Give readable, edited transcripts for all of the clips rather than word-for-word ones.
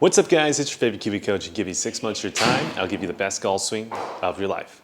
What's up guys, it's your favorite Kiwi coach. I'll give you 6 months of your time. I'll give you the best golf swing of your life.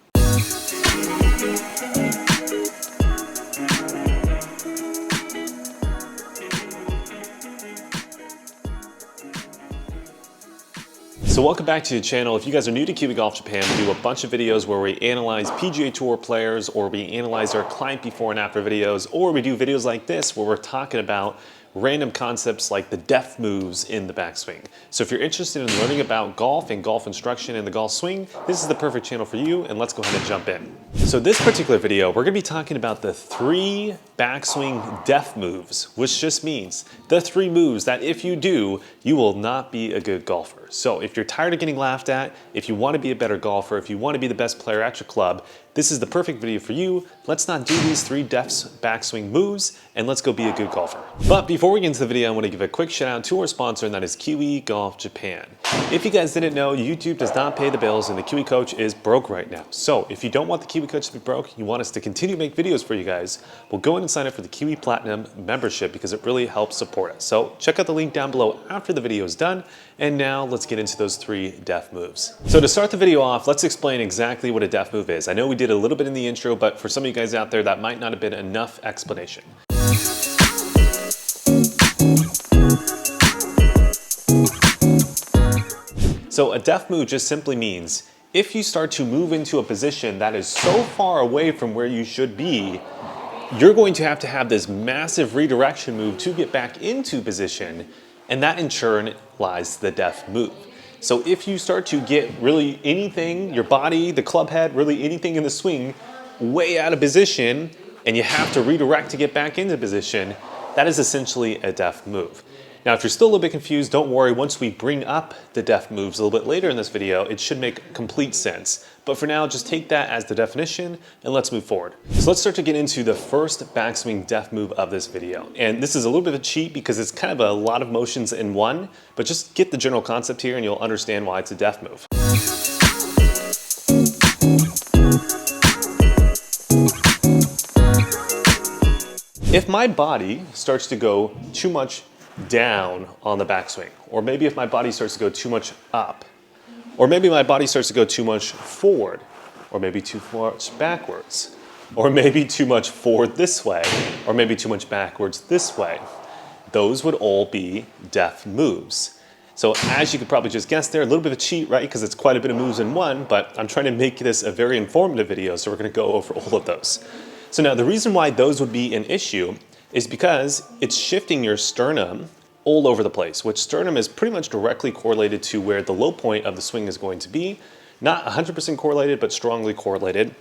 So welcome back to the channel. If you guys are new to Kiwi Golf Japan, we do a bunch of videos where we analyze PGA Tour players, or we analyze our client before and after videos, or we do videos like this where we're talking about random concepts like the depth moves in the backswing. So if you're interested in learning about golf and golf instruction and the golf swing, this is the perfect channel for you, and let's go ahead and jump in. So this particular video, we're gonna be talking about the 3 backswing depth moves, which just means the 3 moves that if you do, you will not be a good golfer. So if you're tired of getting laughed at, if you wanna be a better golfer, if you wanna be the best player at your club, this is the perfect video for you. Let's not do these 3 depth backswing moves, and let's go be a good golfer. But before we get into the video, I want to give a quick shout out to our sponsor, and that is Kiwi Golf Japan. If you guys didn't know, YouTube does not pay the bills, and the Kiwi Coach is broke right now. So if you don't want the Kiwi Coach to be broke, you want us to continue to make videos for you guys, well, go ahead and sign up for the Kiwi Platinum membership because it really helps support us. So check out the link down below after the video is done. And now let's get into those 3 depth moves. So to start the video off, let's explain exactly what a depth move is. I know we did a little bit in the intro, but for some of you guys out there, that might not have been enough explanation. So a depth move just simply means if you start to move into a position that is so far away from where you should be, you're going to have this massive redirection move to get back into position, and that in turn lies the depth move. So if you start to get really anything, your body, the club head, really anything in the swing, way out of position, and you have to redirect to get back into position, that is essentially a depth move. Now, if you're still a little bit confused, don't worry. Once we bring up the depth moves a little bit later in this video, it should make complete sense. But for now, just take that as the definition and let's move forward. So let's start to get into the first backswing depth move of this video. And this is a little bit of a cheat because it's kind of a lot of motions in one, but just get the general concept here and you'll understand why it's a depth move. If my body starts to go too much down on the backswing, or maybe if my body starts to go too much up, or maybe my body starts to go too much forward, or maybe too much backwards, or maybe too much forward this way, or maybe too much backwards this way, those would all be depth moves. So as you could probably just guess there, a little bit of a cheat, right? Because it's quite a bit of moves in one, but I'm trying to make this a very informative video, so we're gonna go over all of those. So now the reason why those would be an issue is because it's shifting your sternum all over the place, which sternum is pretty much directly correlated to where the low point of the swing is going to be. Not 100% correlated, but strongly correlated.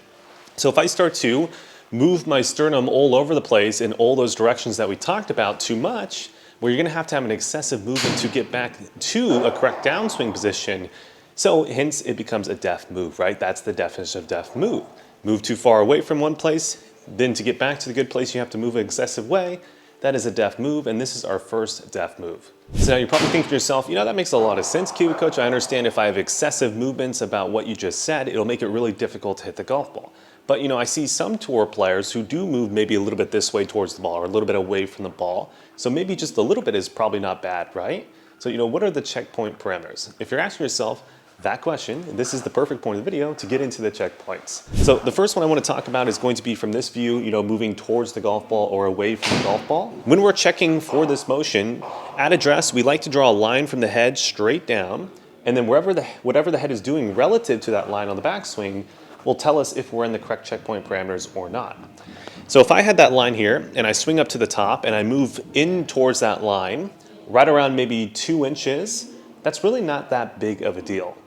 So if I start to move my sternum all over the place in all those directions that we talked about too much, where you're gonna have an excessive movement to get back to a correct downswing position. So hence it becomes a depth move, right? That's the definition of depth move. Move too far away from one place, then to get back to the good place, you have to move an excessive way. That is a depth move, and this is our first depth move. So now you're probably thinking to yourself, you know, that makes a lot of sense, Kiwi Coach. I understand if I have excessive movements about what you just said, it'll make it really difficult to hit the golf ball. But you know, I see some tour players who do move maybe a little bit this way towards the ball or a little bit away from the ball. So maybe just a little bit is probably not bad, right? So you know, what are the checkpoint parameters? If you're asking yourself that question, this is the perfect point of the video to get into the checkpoints. So the first one I want to talk about is going to be from this view, you know, moving towards the golf ball or away from the golf ball. When we're checking for this motion, at address, we like to draw a line from the head straight down, and then whatever the head is doing relative to that line on the backswing will tell us if we're in the correct checkpoint parameters or not. So if I had that line here and I swing up to the top and I move in towards that line, right around maybe 2 inches, that's really not that big of a deal.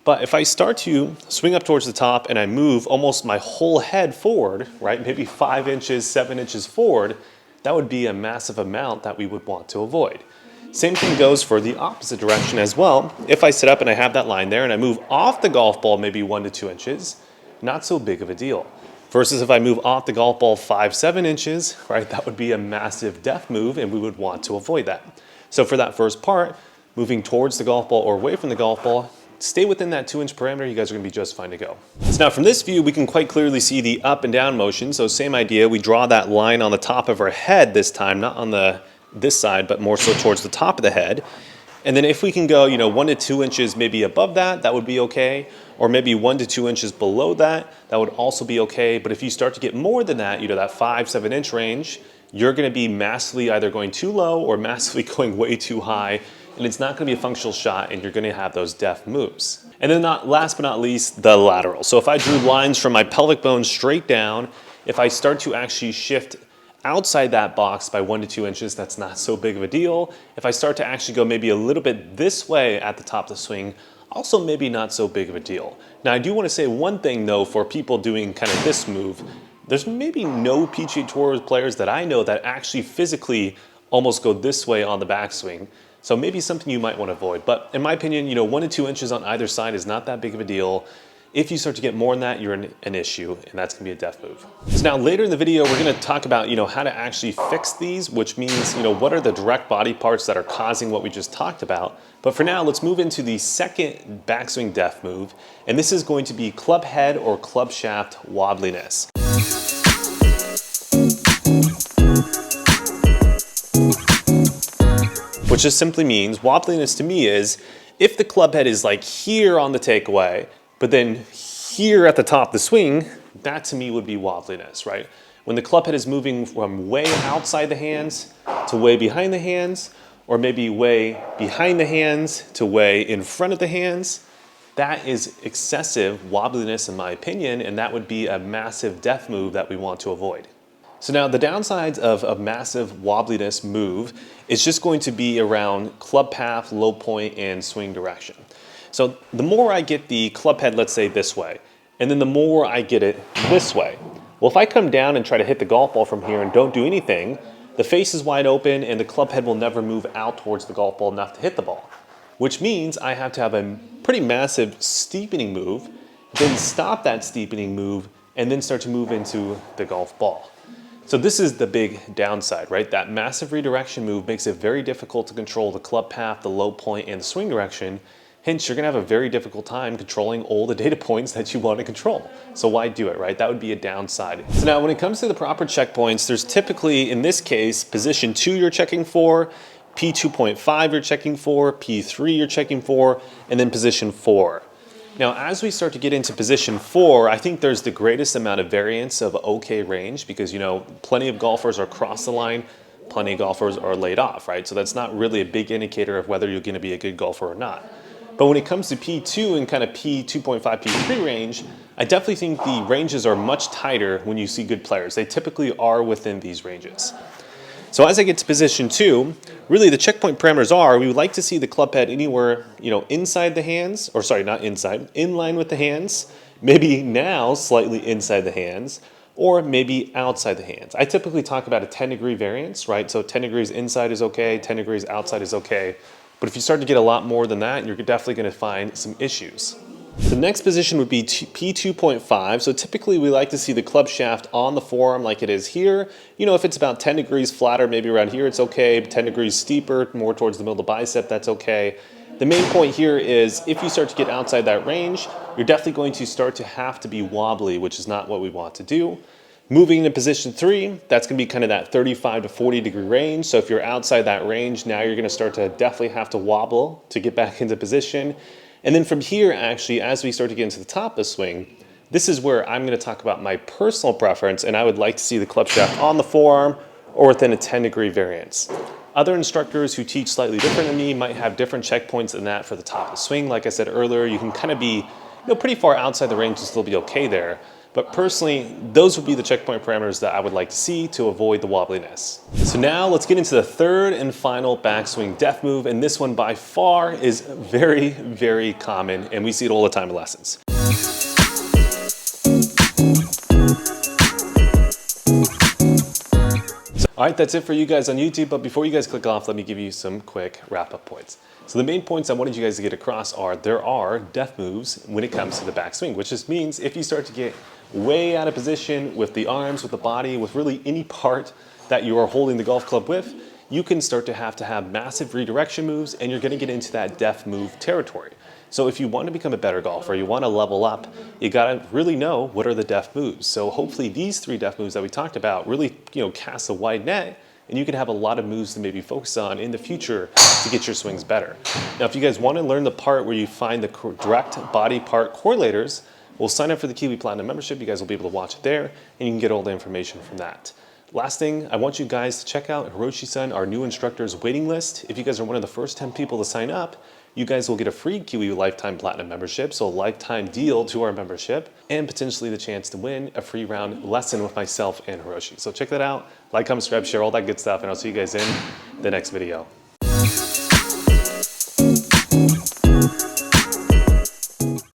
But if I start to swing up towards the top and I move almost my whole head forward, right, maybe 5 inches, 7 inches forward, that would be a massive amount that we would want to avoid. Same thing goes for the opposite direction as well. If I sit up and I have that line there and I move off the golf ball maybe 1 to 2 inches, not so big of a deal. Versus if I move off the golf ball 5, 7 inches, right, that would be a massive depth move and we would want to avoid that. So for that first part, moving towards the golf ball or away from the golf ball, stay within that 2-inch parameter, you guys are gonna be just fine to go. So now from this view, we can quite clearly see the up and down motion. So same idea, we draw that line on the top of our head this time, not on this side, but more so towards the top of the head. And then if we can go, 1 to 2 inches maybe above that, that would be okay. Or maybe 1 to 2 inches below that, that would also be okay. But if you start to get more than that, that 5-7 inch range, you're going to be massively either going too low or massively going way too high. And it's not going to be a functional shot, and you're going to have those deft moves. And then last but not least, the lateral. So if I drew lines from my pelvic bone straight down, if I start to actually shift outside that box by 1 to 2 inches, that's not so big of a deal. If I start to actually go maybe a little bit this way at the top of the swing, also maybe not so big of a deal. Now I do want to say one thing though, for people doing kind of this move, there's maybe no PGA Tour players that I know that actually physically almost go this way on the backswing. So maybe something you might want to avoid. But in my opinion, 1 to 2 inches on either side is not that big of a deal. If you start to get more than that, you're in an issue, and that's going to be a deft move. So now later in the video, we're going to talk about, how to actually fix these, which means, what are the direct body parts that are causing what we just talked about. But for now, let's move into the second backswing deft move, and this is going to be club head or club shaft wobbliness. Which just simply means, wobbliness to me is, if the club head is like here on the takeaway, but then here at the top of the swing, that to me would be wobbliness, right? When the club head is moving from way outside the hands to way behind the hands, or maybe way behind the hands to way in front of the hands, that is excessive wobbliness in my opinion, and that would be a massive deft move that we want to avoid. So now the downsides of a massive wobbliness move is just going to be around club path, low point, and swing direction. So the more I get the club head, let's say this way, and then the more I get it this way. Well, if I come down and try to hit the golf ball from here and don't do anything, the face is wide open and the club head will never move out towards the golf ball enough to hit the ball, which means I have to have a pretty massive steepening move, then stop that steepening move, and then start to move into the golf ball. So this is the big downside, right? That massive redirection move makes it very difficult to control the club path, the low point, and the swing direction. Hence, you're gonna have a very difficult time controlling all the data points that you want to control. So why do it, right? That would be a downside. So now when it comes to the proper checkpoints, there's typically, in this case, position 2 you're checking for, P2.5 you're checking for, P3 you're checking for, and then position 4. Now, as we start to get into position 4, I think there's the greatest amount of variance of okay range because, plenty of golfers are across the line, plenty of golfers are laid off, right? So that's not really a big indicator of whether you're going to be a good golfer or not. But when it comes to P2 and kind of P2.5, P3 range, I definitely think the ranges are much tighter when you see good players. They typically are within these ranges. So as I get to position 2, really the checkpoint parameters are, we would like to see the club head anywhere, inside the hands, or sorry, not inside, in line with the hands, maybe now slightly inside the hands, or maybe outside the hands. I typically talk about a 10-degree variance, right? So 10 degrees inside is okay, 10 degrees outside is okay. But if you start to get a lot more than that, you're definitely going to find some issues. The next position would be P2.5. So typically we like to see the club shaft on the forearm like it is here. If it's about 10 degrees flatter, maybe around here, it's okay. 10 degrees steeper, more towards the middle of the bicep, that's okay. The main point here is if you start to get outside that range, you're definitely going to start to have to be wobbly, which is not what we want to do. Moving into position 3, that's going to be kind of that 35 to 40 degree range. So if you're outside that range, now you're going to start to definitely have to wobble to get back into position. And then from here, actually, as we start to get into the top of the swing, this is where I'm going to talk about my personal preference, and I would like to see the club shaft on the forearm or within a 10-degree variance. Other instructors who teach slightly different than me might have different checkpoints than that for the top of the swing. Like I said earlier, you can kind of be pretty far outside the range and still be okay there. But personally, those would be the checkpoint parameters that I would like to see to avoid the wobbliness. So now let's get into the third and final backswing deft move, and this one by far is very, very common, and we see it all the time in lessons. All right, that's it for you guys on YouTube, but before you guys click off, let me give you some quick wrap-up points. So the main points I wanted you guys to get across are there are deft moves when it comes to the backswing, which just means if you start to get way out of position with the arms, with the body, with really any part that you are holding the golf club with, you can start to have massive redirection moves, and you're going to get into that deft move territory. So if you want to become a better golfer, you want to level up, you got to really know what are the deft moves. So hopefully these 3 deft moves that we talked about really, cast a wide net and you can have a lot of moves to maybe focus on in the future to get your swings better. Now, if you guys want to learn the part where you find the direct body part correlators, we'll sign up for the Kiwi Platinum membership. You guys will be able to watch it there, and you can get all the information from that. Last thing, I want you guys to check out Hiroshi-san, our new instructor's waiting list. If you guys are one of the first 10 people to sign up, you guys will get a free Kiwi Lifetime Platinum membership, so a lifetime deal to our membership, and potentially the chance to win a free round lesson with myself and Hiroshi. So check that out, like, comment, subscribe, share, all that good stuff, and I'll see you guys in the next video.